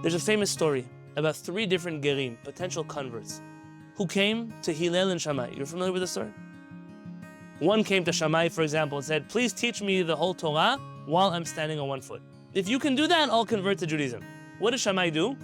There's a famous story about 3 different gerim, potential converts, who came to Hillel and Shammai. You're familiar with the story? One came to Shammai, for example, and said, please teach me the whole Torah while I'm standing on 1 foot. If you can do that, I'll convert to Judaism. What did Shammai do?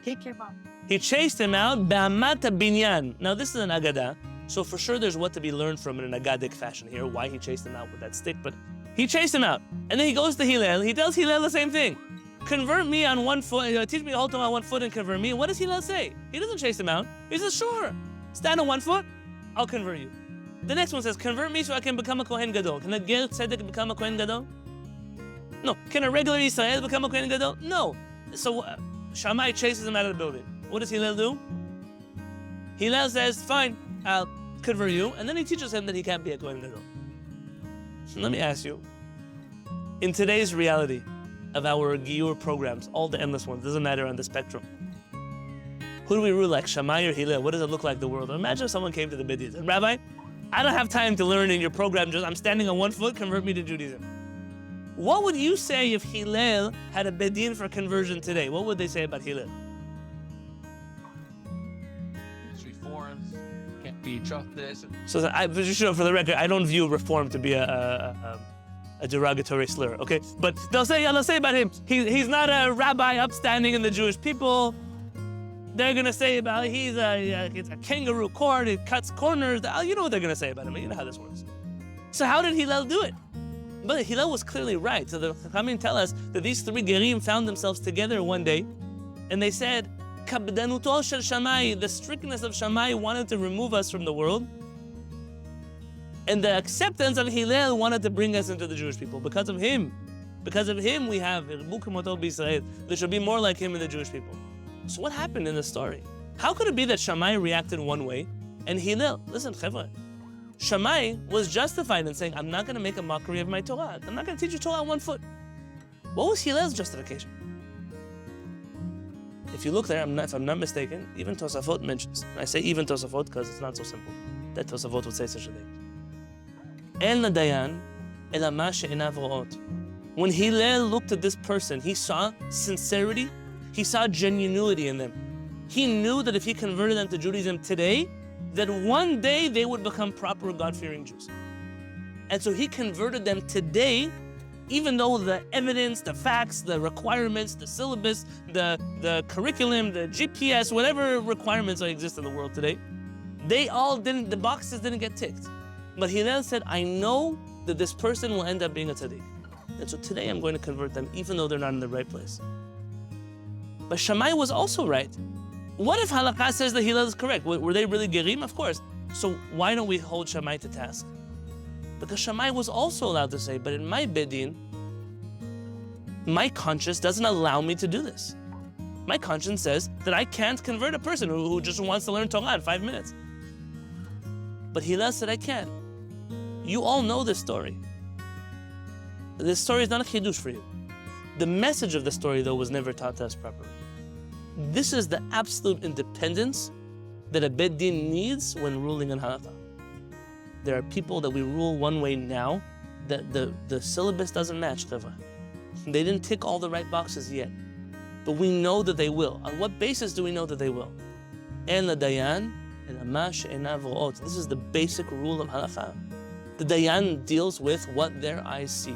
Kick him out. He chased him out, Be'amat binyan. Now this is an Agadah, so for sure there's what to be learned from in an Agadic fashion here, why he chased him out with that stick, but he chased him out. And then he goes to Hillel, he tells Hillel the same thing. Convert me on 1 foot, teach me the whole Torah on 1 foot and convert me. What does Hillel say? He doesn't chase him out. He says, sure, stand on 1 foot, I'll convert you. The next one says, convert me so I can become a Kohen Gadol. Can a Ger Tzedek become a Kohen Gadol? No. Can a regular Israel become a Kohen Gadol? No. So Shammai chases him out of the building. What does Hillel do? Hillel says, fine, I'll convert you, and then he teaches him that he can't be a Kohen Gadol. So let me ask you, in today's reality of our Giyur programs, all the endless ones, doesn't matter on the spectrum, who do we rule like, Shammai or Hillel? What does it look like the world? Imagine if someone came to the Beit Din and said, Rabbi, I don't have time to learn in your program, just I'm standing on 1 foot, convert me to Judaism. What would you say if Hillel had a Beit Din for conversion today? What would they say about Hillel? It's reforms, can't be justice. So for the record, I don't view reform to be a derogatory slur, okay? But they'll say about him, he's not a rabbi upstanding in the Jewish people. They're gonna say about he's a kangaroo court, it cuts corners. You know what they're gonna say about him, you know how this works. So how did Hillel do it? But Hillel was clearly right. So the Chachamim tell us that these 3 gerim found themselves together one day, and they said, Kabdanuto shel Shammai, the strictness of Shammai wanted to remove us from the world, and the acceptance of Hillel wanted to bring us into the Jewish people. Because of him we have, there should be more like him in the Jewish people. So what happened in the story? How could it be that Shammai reacted one way, and Hillel, listen, Chevra, Shammai was justified in saying, I'm not going to make a mockery of my Torah. I'm not going to teach you Torah on 1 foot. What was Hillel's justification? If you look there, if I'm not mistaken, even Tosafot mentions. I say even Tosafot because it's not so simple that Tosafot would say such a thing. El Nadayan, el ma she'enav ro'ot. When Hillel looked at this person, he saw sincerity, he saw genuinity in them. He knew that if he converted them to Judaism today, that one day they would become proper God-fearing Jews. And so he converted them today, even though the evidence, the facts, the requirements, the syllabus, the curriculum, the GPS, whatever requirements exist in the world today, the boxes didn't get ticked. But Hillel said, I know that this person will end up being a tzaddik. And so today I'm going to convert them, even though they're not in the right place. But Shammai was also right. What if Halachah says that Hillel is correct? Were they really gerim? Of course. So why don't we hold Shammai to task? Because Shammai was also allowed to say, but in my Beit Din, my conscience doesn't allow me to do this. My conscience says that I can't convert a person who just wants to learn Torah in 5 minutes. But Hillel said, I can. You all know this story. This story is not a chidush for you. The message of the story, though, was never taught to us properly. This is the absolute independence that a Beit Din needs when ruling on Halachah. There are people that we rule one way now that the syllabus doesn't match, Cheva. They didn't tick all the right boxes yet. But we know that they will. On what basis do we know that they will? En l'dayan, el ma she'enav ro'ot. This is the basic rule of Halachah. The Dayan deals with what their eyes see.